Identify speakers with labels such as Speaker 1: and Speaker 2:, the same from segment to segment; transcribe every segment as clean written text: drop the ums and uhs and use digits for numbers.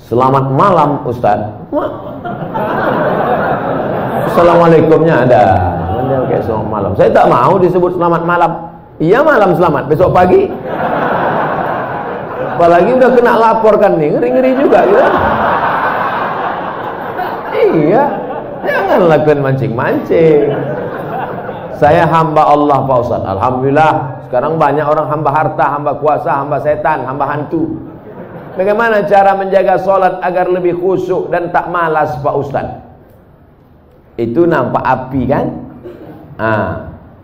Speaker 1: Selamat malam Ustaz. Assalamualaikumnya ada. Dia kayak selamat malam. Saya tak mau disebut selamat malam. Iya malam selamat, besok pagi. Apalagi udah kena laporkan nih, ngeri-ngeri juga gitu. Iya, jangan lakukan mancing-mancing. Saya hamba Allah Pak Ustaz. Alhamdulillah, sekarang banyak orang hamba harta, hamba kuasa, hamba setan, hamba hantu. Bagaimana cara menjaga sholat agar lebih khusyuk dan tak malas Pak Ustaz? Itu nampak api kan?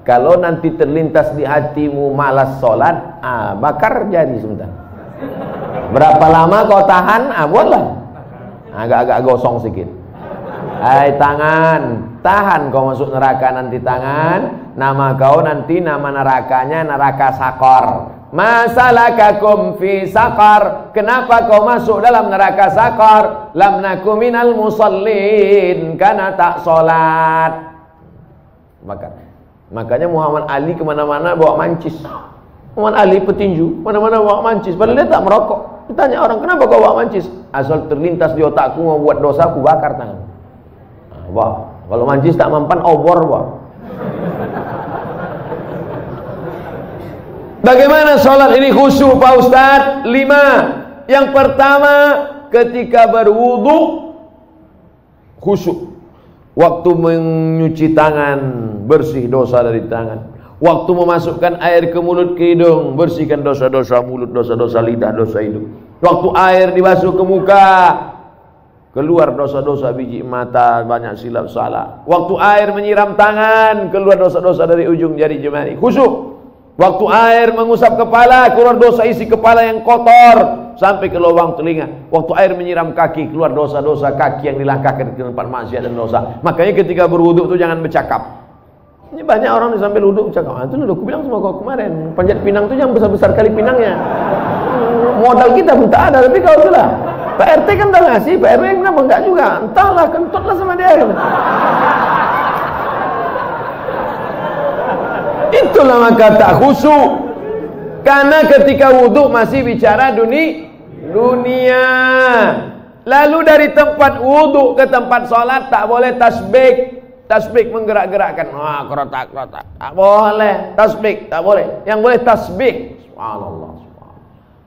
Speaker 1: Kalau nanti terlintas di hatimu malas sholat, bakar jadi sebentar. Berapa lama kau tahan? Buatlah. Agak-agak gosong sedikit. Hai tangan, tahan kau masuk neraka nanti tangan. Nama kau nanti nama nerakanya neraka sakor. Masalakakum fi sakar. Kenapa kau masuk dalam neraka sakar? Lam naku minal musallin, karena tak sholat. Makanya Muhammad Ali kemana-mana bawa mancis. Muhammad Ali petinju, mana-mana bawa mancis. Padahal dia tak merokok. Ditanya orang, kenapa kau bawa mancis? Asal terlintas di otakku mau buat dosa, aku bakar tangan. Kalau mancis tak mempan, obor bah. Bagaimana sholat ini khusyuk Pak Ustadz? 5. Yang pertama, ketika berwudu khusyuk. Waktu menyuci tangan, bersih dosa dari tangan. Waktu memasukkan air ke mulut ke hidung, bersihkan dosa-dosa mulut, dosa-dosa lidah, dosa hidung. Waktu air dibasuh ke muka, keluar dosa-dosa biji mata, banyak silap salah. Waktu air menyiram tangan, keluar dosa-dosa dari ujung jari jemari. Khusyuk. Waktu air mengusap kepala, keluar dosa isi kepala yang kotor sampai ke lubang telinga. Waktu air menyiram kaki, keluar dosa-dosa kaki yang dilangkahkan ke tempat maksiat dan dosa. Makanya ketika berwudu itu jangan bercakap. Ini banyak orang sambil wudhu bercakap. Itu udah aku bilang sama kau kemarin, panjat pinang itu yang besar-besar kali pinangnya. Modal kita pun tak ada, tapi kau itulah. Pak RT kan udah ngasih, Pak RW kenapa enggak juga? Entahlah, kentutlah sama dia. Itulah maka tak khusyuk. Karena ketika wudhu masih bicara dunia. Lalu dari tempat wudhu ke tempat sholat tak boleh tasbih. Tasbih menggerak-gerakkan. Kerotak-kerotak. Tak boleh. Tasbih tak boleh. Yang boleh tasbih. Subhanallah.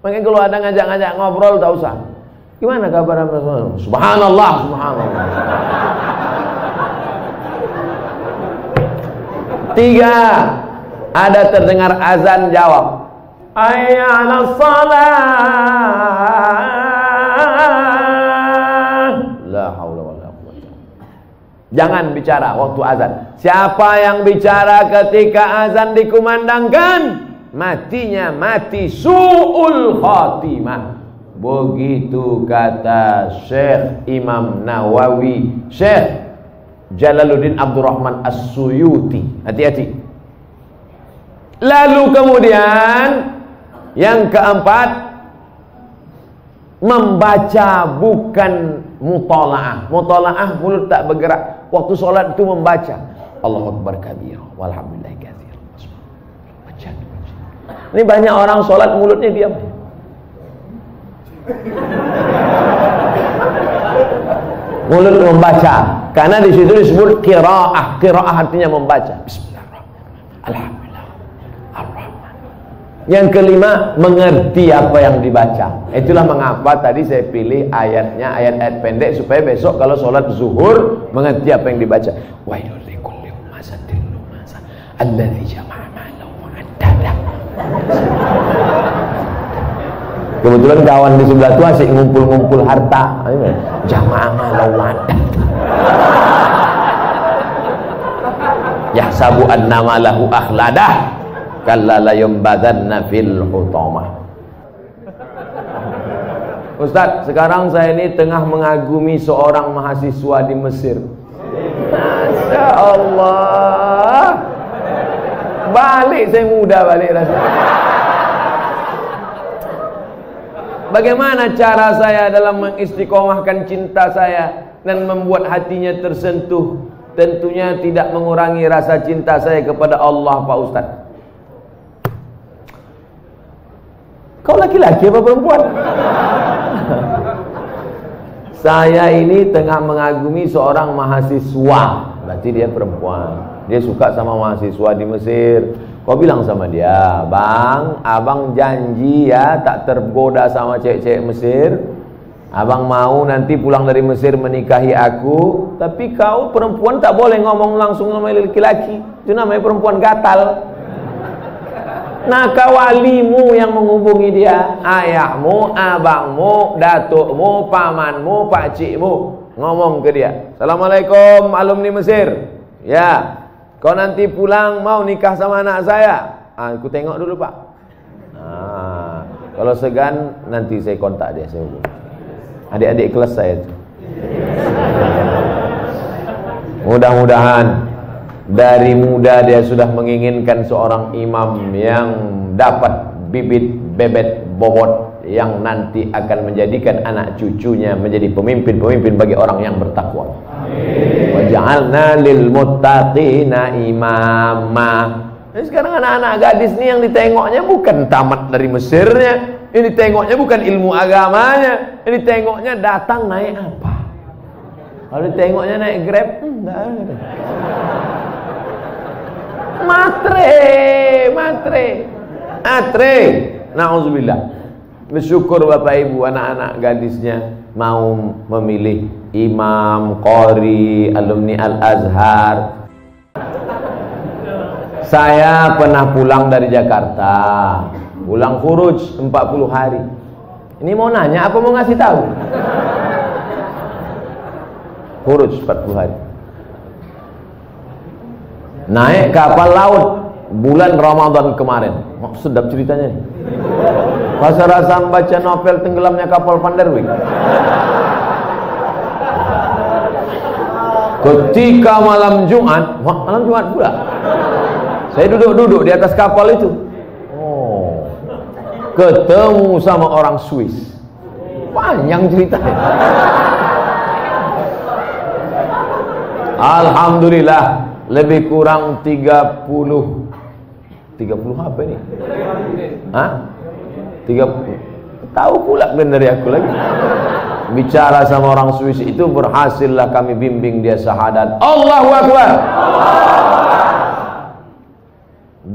Speaker 1: Makanya kalau ada ngajak-ngajak ngobrol tak usah. Gimana kabar Rasulullah? Subhanallah. Subhanallah. 3. Ada terdengar azan, jawab. Hayya 'alas shalah. La haula wala quwwata. Jangan bicara waktu azan. Siapa yang bicara ketika azan dikumandangkan, matinya mati su'ul khatimah. Begitu kata Syekh Imam Nawawi, Syekh Jalaluddin Abdurrahman As-Suyuti. Hati-hati. Lalu kemudian yang keempat, membaca bukan mutalaah. Mutalaah mulut tak bergerak. Waktu sholat itu membaca. Allahu Akbar kabir, walhamdulillah katsir. Baca. Ini banyak orang sholat mulutnya diam. Mulut membaca. Karena di situ disebut qiraah. Qiraah artinya membaca. Bismillahirrahmanirrahim. Alhamdulillah. Yang kelima, mengerti apa yang dibaca. Itulah mengapa tadi saya pilih ayatnya, ayat-ayat pendek, supaya besok kalau sholat zuhur mengerti apa yang dibaca. Wailul likulli humazatin lumazah alladzi jama'a malahu wa addadah. Kebetulan kawan di sebelah itu asik ngumpul-ngumpul harta. Jama'a malahu wa addadah. Yahsabu anna malahu akhladah. Kalla la yumbadanna fil hutamah. Ustaz, sekarang saya ini tengah mengagumi seorang mahasiswa di Mesir. Masya Allah. Balik saya muda balik rasanya. Bagaimana cara saya dalam mengistiqomahkan cinta saya dan membuat hatinya tersentuh? Tentunya tidak mengurangi rasa cinta saya kepada Allah, Pak Ustaz. Kau laki-laki apa perempuan? Saya ini tengah mengagumi seorang mahasiswa, berarti dia perempuan. Dia suka sama mahasiswa di Mesir. Kau bilang sama dia, "Bang, abang janji ya tak tergoda sama cewek-cewek Mesir. Abang mau nanti pulang dari Mesir menikahi aku. Tapi kau perempuan tak boleh ngomong langsung sama laki-laki. Itu namanya perempuan gatal. Nah, kawalimu yang menghubungi dia, ayahmu, abangmu, datukmu, pamanmu, pakcikmu, ngomong ke dia, 'Assalamualaikum alumni Mesir. Ya, kau nanti pulang mau nikah sama anak saya. Aku tengok dulu, Pak. Kalau segan nanti saya kontak dia, saya hubungi. Adik-adik kelas saya itu. Mudah-mudahan dari muda dia sudah menginginkan seorang imam yang dapat bibit bebet bobot yang nanti akan menjadikan anak cucunya menjadi pemimpin-pemimpin bagi orang yang bertakwa. Wa ja'alna lil muttaqina imama. Jadi sekarang anak-anak gadis ini yang ditengoknya bukan tamat dari Mesirnya, ini tengoknya bukan ilmu agamanya, ini tengoknya datang naik apa. Kalau ditengoknya naik Grab, enggak ada. Matre. Na'udzubillah. Bersyukur Bapak Ibu anak-anak gadisnya mau memilih imam, qori, alumni Al-Azhar. Saya pernah pulang dari Jakarta, pulang khuruj 40 hari. Ini mau nanya apa mau ngasih tahu? Khuruj 40 hari. Naik kapal laut bulan Ramadan kemarin. Sedap ceritanya nih. Rasa-rasa membaca novel tenggelamnya kapal Van der Wijk. Ketika malam Jumat pula, saya duduk di atas kapal itu. Ketemu sama orang Swiss. Panjang ceritanya. Alhamdulillah, lebih kurang 30 apa ini? Hah? 30. Tahu pula kan dari aku lagi. Bicara sama orang Swiss itu, berhasillah kami bimbing dia syahadat. Allahu Akbar.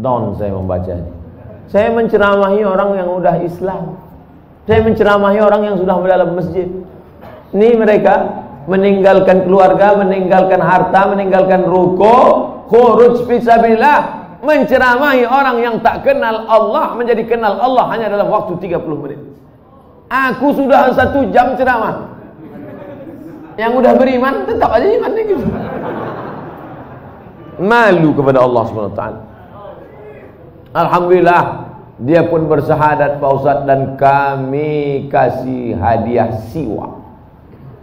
Speaker 1: Down saya membacanya. Saya menceramahi orang yang udah Islam. Saya menceramahi orang yang sudah dalam masjid. Ini mereka meninggalkan keluarga, meninggalkan harta, meninggalkan ruko, khuruj fisabilillah, menceramahi orang yang tak kenal Allah menjadi kenal Allah hanya dalam waktu 30 menit. Aku sudah 1 jam ceramah. Yang udah beriman tetap aja imannya gitu. Malu kepada Allah SWT. Alhamdulillah, dia pun bersyahadat Pak Ustadz, dan kami kasih hadiah siwa.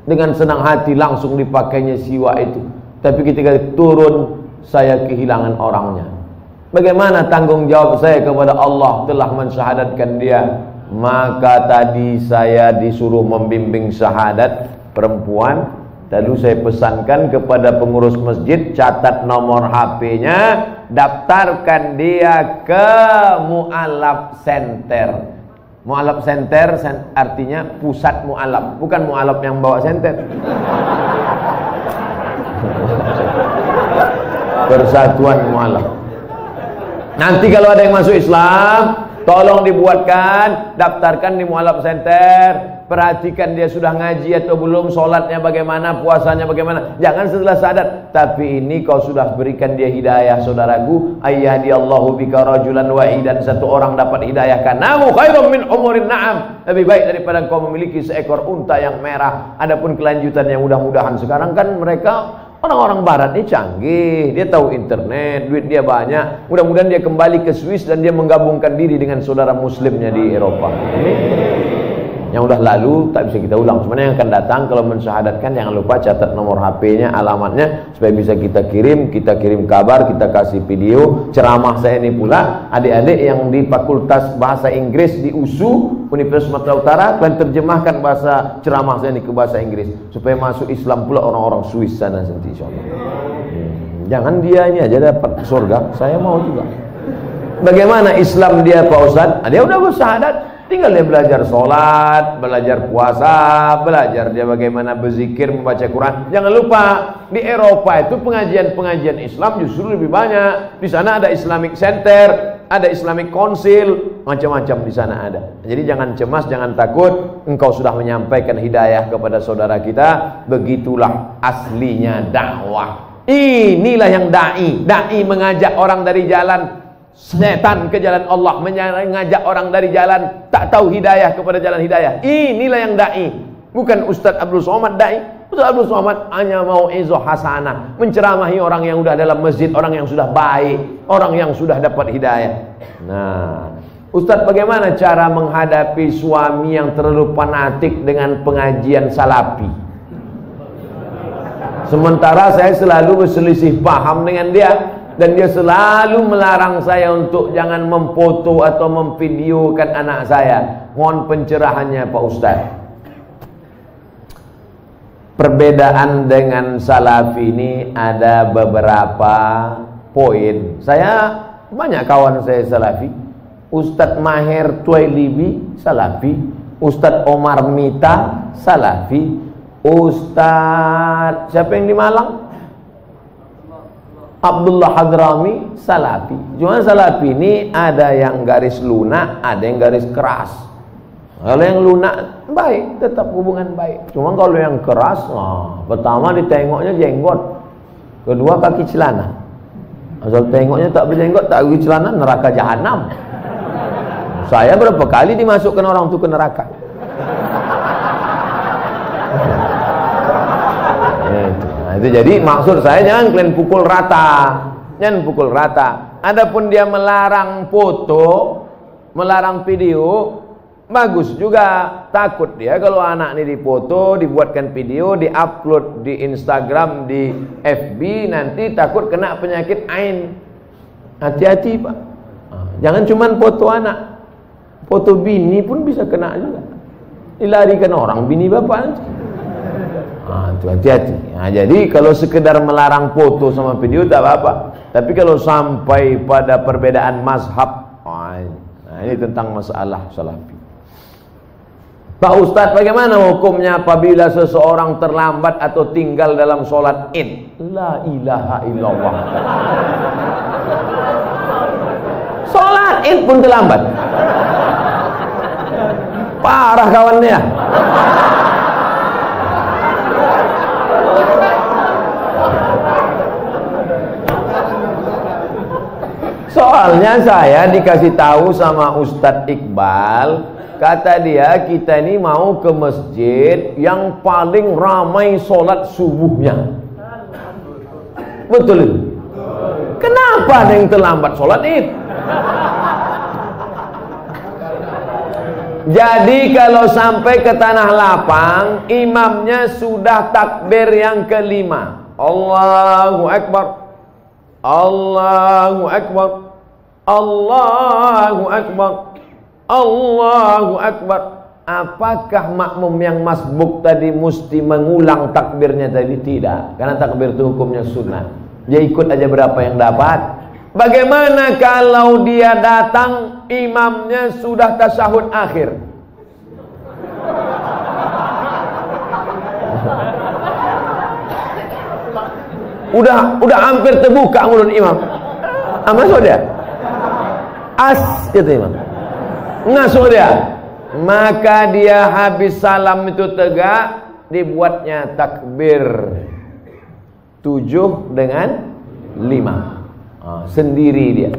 Speaker 1: Dengan senang hati langsung dipakainya siwa itu. Tapi ketika turun, saya kehilangan orangnya. Bagaimana tanggung jawab saya kepada Allah telah mensyahadatkan dia? Maka tadi saya disuruh membimbing syahadat perempuan. Lalu saya pesankan kepada pengurus masjid, catat nomor HP-nya, daftarkan dia ke Mu'alaf Center. Mu'alaf Center artinya pusat mu'alaf, bukan mu'alaf yang bawa senter. Persatuan mu'alaf. Nanti kalau ada yang masuk Islam, tolong dibuatkan, daftarkan di Mu'alaf Center. Perhatikan dia sudah ngaji atau belum, sholatnya bagaimana, puasanya bagaimana. Jangan setelah sadar, tapi ini kau sudah berikan dia hidayah, saudaraku. Ayyadiyallahu bika rajulan wahidan, satu orang dapat hidayah kanamu khairum min umurin na'am, lebih baik daripada kau memiliki seekor unta yang merah. Adapun kelanjutannya mudah-mudahan sekarang kan mereka orang-orang barat ini canggih, dia tahu internet, duit dia banyak. Mudah-mudahan dia kembali ke Swiss dan dia menggabungkan diri dengan saudara muslimnya di Eropa. Ini yang udah lalu tak bisa kita ulang. Cuma yang akan datang kalau mensyahadatkan, jangan lupa catat nomor HP-nya, alamatnya, supaya bisa kita kirim kabar, kita kasih video ceramah saya ini pula. Adik-adik yang di Fakultas Bahasa Inggris di USU Universitas Sumatera Utara, kalian terjemahkan bahasa ceramah saya ini ke bahasa Inggris supaya masuk Islam pula orang-orang Swiss sana nanti insyaallah. Jangan dia ini aja dapat surga, saya mau juga. Bagaimana Islam dia Pak Ustadz? Dia udah bersyahadat. Tinggal dia belajar sholat, belajar puasa, belajar dia bagaimana berzikir, membaca Quran. Jangan lupa, di Eropa itu pengajian-pengajian Islam justru lebih banyak. Di sana ada Islamic Center, ada Islamic Council, macam-macam di sana ada. Jadi jangan cemas, jangan takut. Engkau sudah menyampaikan hidayah kepada saudara kita. Begitulah aslinya dakwah. Inilah yang da'i. Da'i mengajak orang dari jalan setan ke jalan Allah, mengajak orang dari jalan tak tahu hidayah kepada jalan hidayah. Inilah yang da'i. Bukan Ustaz Abdul Somad da'i. Ustaz Abdul Somad hanya mau izzah hasanah, menceramahi orang yang sudah dalam masjid, orang yang sudah baik, orang yang sudah dapat hidayah. Nah, Ustaz bagaimana cara menghadapi suami yang terlalu fanatik dengan pengajian salafi? Sementara saya selalu berselisih paham dengan dia, dan dia selalu melarang saya untuk jangan memfoto atau memvideokan anak saya. Mohon pencerahannya Pak Ustaz. Perbedaan dengan salafi ini ada beberapa poin. Saya banyak kawan saya salafi. Ustadz Maher Tuailibi salafi, Ustadz Omar Mita salafi, Ustadz siapa yang di Malang? Abdullah Hadrami salafi. Cuma salafi ini ada yang garis lunak, ada yang garis keras. Kalau yang lunak baik, tetap hubungan baik. Cuma kalau yang keras, pertama ditengoknya jenggot, kedua kaki celana. Asal tengoknya tak berjenggot, tak kaki celana, neraka jahanam. Saya berapa kali dimasukkan orang itu ke neraka. Itu jadi maksud saya jangan kalian pukul rata, jangan pukul rata. Adapun dia melarang foto, melarang video, bagus juga. Takut dia kalau anak ini difoto, dibuatkan video, diupload di Instagram, di FB, nanti takut kena penyakit ain. Hati-hati Pak. Jangan cuma foto anak, foto bini pun bisa kena juga. Dilarikan orang bini bapak nanti. Hati-hati. Jadi kalau sekedar melarang foto sama video tak apa-apa. Tapi kalau sampai pada perbedaan mazhab, ini tentang masalah salafi. Pak Ustadz, bagaimana hukumnya apabila seseorang terlambat atau tinggal dalam sholat id? La ilaha illallah. Sholat id pun terlambat. Parah kawannya. Soalnya saya dikasih tahu sama Ustadz Iqbal, kata dia kita ini mau ke masjid yang paling ramai sholat subuhnya. Betul itu? Kenapa ada yang terlambat sholat id? Jadi kalau sampai ke tanah lapang, imamnya sudah takbir yang kelima. Allahu Akbar, Allahu Akbar, Allahu Akbar, Allahu Akbar. Apakah makmum yang masbuk tadi mesti mengulang takbirnya tadi? Tidak, karena takbir itu hukumnya sunnah. Dia ikut aja berapa yang dapat. Bagaimana kalau dia datang imamnya sudah tasyahud akhir? Udah hampir terbuka mulut imam. Masuk dia. Kata imam. Masuk dia. Maka dia habis salam itu tegak, dibuatnya takbir 7 dengan 5. Sendiri dia.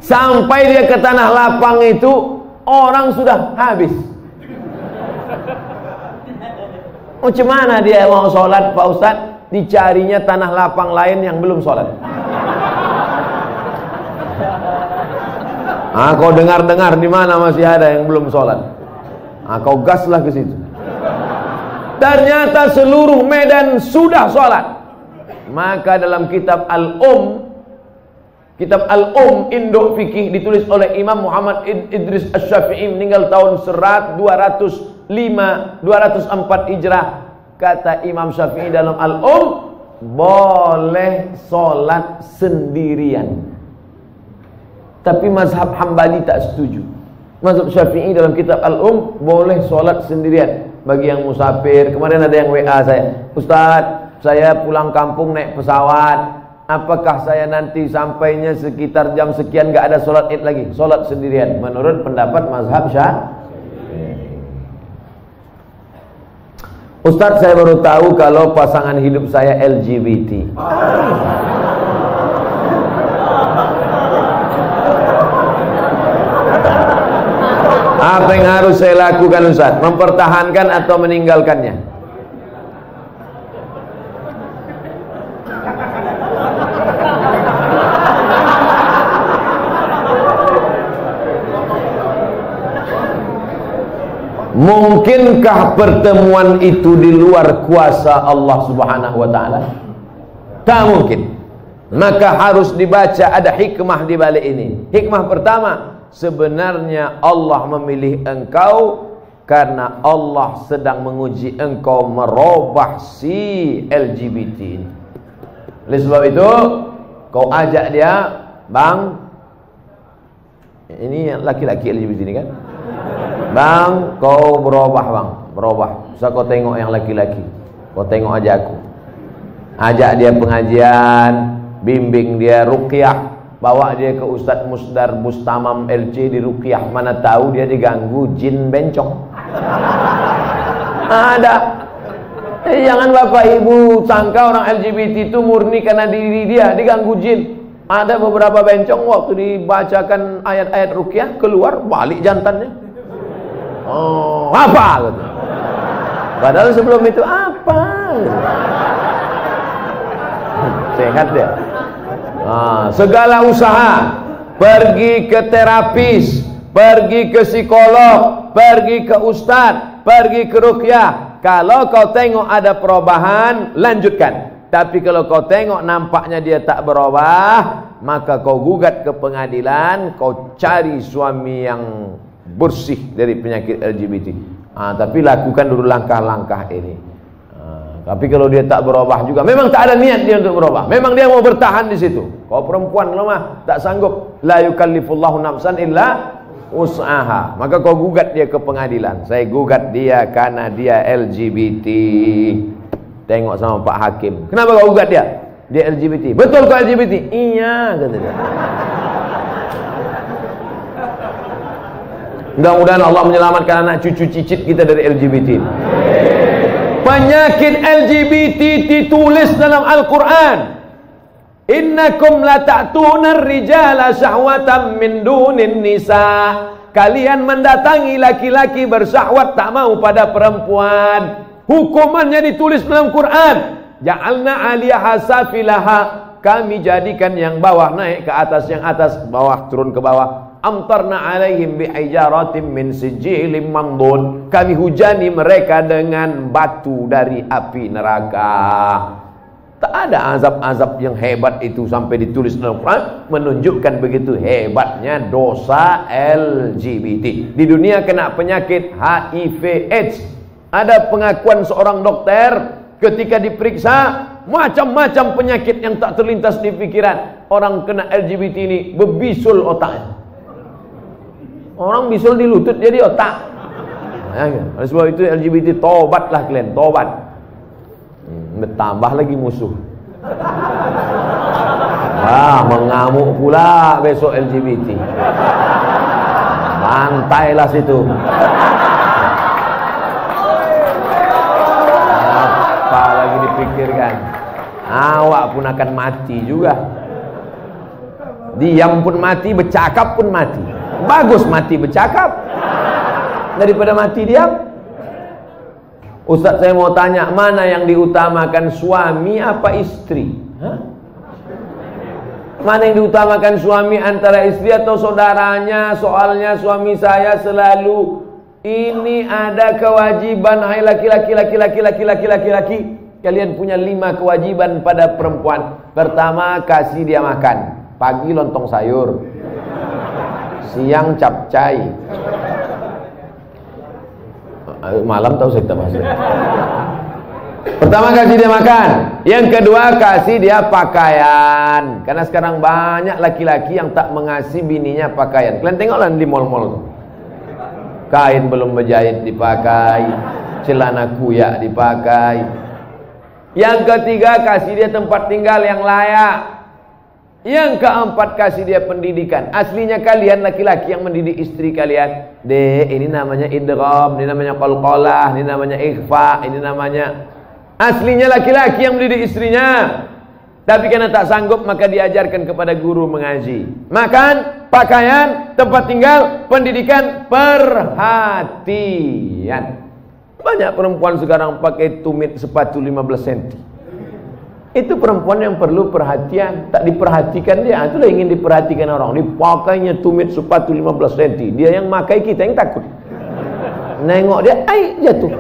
Speaker 1: Sampai dia ke tanah lapang itu orang sudah habis. Macam mana dia mau sholat Pak Ustadz? Dicarinya tanah lapang lain yang belum sholat. Kau dengar-dengar di mana masih ada yang belum sholat. Kau gaslah ke situ. Ternyata seluruh Medan sudah sholat. Maka dalam kitab Al-Um Induk Fikih ditulis oleh Imam Muhammad Idris Asy-Syafi'i, meninggal tahun 204 Hijrah. Kata Imam Syafi'i dalam Al-Um, boleh sholat sendirian. Tapi mazhab Hambali tak setuju. Mazhab Syafi'i dalam kitab boleh sholat sendirian bagi yang musafir. Kemarin ada yang WA saya, Ustaz, saya pulang kampung naik pesawat, apakah saya nanti sampainya sekitar jam sekian gak ada sholat id lagi? Sholat sendirian menurut pendapat mazhab Syafi'i. Ustaz, saya baru tahu kalau pasangan hidup saya LGBT. Apa yang harus saya lakukan, Ustaz? Mempertahankan atau meninggalkannya? Mungkinkah pertemuan itu di luar kuasa Allah Subhanahu wa ta'ala? Tak mungkin. Maka harus dibaca, ada hikmah di balik ini. Hikmah pertama, sebenarnya Allah memilih engkau karena Allah sedang menguji engkau merubah si LGBT ini. Oleh sebab itu, kau ajak dia, bang, ini laki-laki LGBT ini kan, bang, kau berubah bang, berubah. Bisa kau tengok yang laki-laki, kau tengok aja aku. Ajak dia pengajian, bimbing dia ruqyah, bawa dia ke Ustadz Musdar Bustamam LC di ruqyah. Mana tahu dia diganggu jin bencong. Ada. Jangan bapak ibu sangka orang LGBT itu murni karena diri dia diganggu jin. Ada beberapa bencong waktu dibacakan ayat-ayat ruqyah keluar balik jantannya. Oh, apa? Padahal sebelum itu apa? Sehat dia. Segala usaha, pergi ke terapis, pergi ke psikolog, pergi ke ustadz, pergi ke ruqyah. Kalau kau tengok ada perubahan, lanjutkan. Tapi kalau kau tengok nampaknya dia tak berubah, maka kau gugat ke pengadilan, kau cari suami yang bersih dari penyakit LGBT. Tapi lakukan dulu langkah-langkah ini. Tapi kalau dia tak berubah juga, memang tak ada niat dia untuk berubah, memang dia mau bertahan di situ. Kau perempuan lemah, tak sanggup. La yukallifullahu nafsan illa wus'aha. Maka kau gugat dia ke pengadilan. Saya gugat dia karena dia LGBT. Tengok sama Pak Hakim. Kenapa kau gugat dia? Dia LGBT. Betul kau LGBT? Iya, kata dia. Mudah-mudahan Allah menyelamatkan anak cucu cicit kita dari LGBT. Penyakit LGBT ditulis dalam Al-Quran. Innakum la ta'tuna ar-rijala syahwatan min dunin nisa. Kalian mendatangi laki-laki bersahwat tak mau pada perempuan. Hukumannya ditulis dalam Quran. Ja'alna 'aliyaha safilaha. Kami jadikan yang bawah naik ke atas, yang atas bawah turun ke bawah. Amtarna alaihim bihijaratin min sijilin mandun. Kami hujani mereka dengan batu dari api neraka. Tak ada azab-azab yang hebat itu sampai ditulis dalam Quran, menunjukkan begitu hebatnya dosa LGBT. Di dunia kena penyakit HIV AIDS. Ada pengakuan seorang dokter ketika diperiksa, macam-macam penyakit yang tak terlintas di pikiran. Orang kena LGBT ini berbisul otaknya. Orang bisul di lutut jadi otak. Oleh sebab itu LGBT tobatlah kalian, tobat. Bertambah lagi musuh. Mengamuk pula besok LGBT. Bantailah situ. Apa lagi dipikirkan? Awak pun akan mati juga. Diam pun mati, bercakap pun mati. Bagus mati bercakap daripada mati diam. Ustaz, saya mau tanya, mana yang diutamakan, suami apa istri? Mana yang diutamakan, suami antara istri atau saudaranya? Soalnya suami saya selalu ini ada kewajiban. Hai laki-laki, kalian punya 5 kewajiban pada perempuan. Pertama, kasih dia makan. Pagi lontong sayur, siang capcay, malam tahu saya tak masak. Pertama, kasih dia makan. Yang kedua, kasih dia pakaian. Karena sekarang banyak laki-laki yang tak mengasihi bininya pakaian. Kalian tengoklah di mall-mall. kain belum berjahit dipakai, celana kuyak dipakai. Yang ketiga, kasih dia tempat tinggal yang layak. Yang keempat, kasih dia pendidikan. Aslinya kalian laki-laki yang mendidik istri kalian, dek, ini namanya idgham, ini namanya qalqalah, ini namanya ikhfa, ini namanya. Aslinya laki-laki yang mendidik istrinya, tapi karena tak sanggup maka diajarkan kepada guru mengaji. Makan, pakaian, tempat tinggal, pendidikan, perhatian. Banyak perempuan sekarang pakai tumit sepatu 15 cm. Itu perempuan yang perlu perhatian. Tak diperhatikan dia, itulah ingin diperhatikan orang. Dipakainya tumit sepatu 15 cm. Dia yang makai, kita yang takut. Nengok dia, jatuh.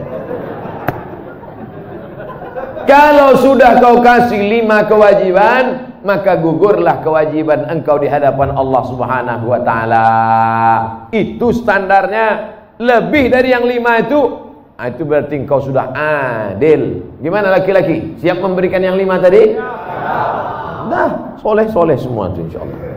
Speaker 1: Kalau sudah kau kasih 5 kewajiban, maka gugurlah kewajiban engkau di hadapan Allah Subhanahu wa taala. Itu standarnya. Lebih dari yang 5 itu berarti engkau sudah adil. Gimana laki-laki? Siap memberikan yang 5 tadi? Dah, soleh-soleh semua itu insyaallah.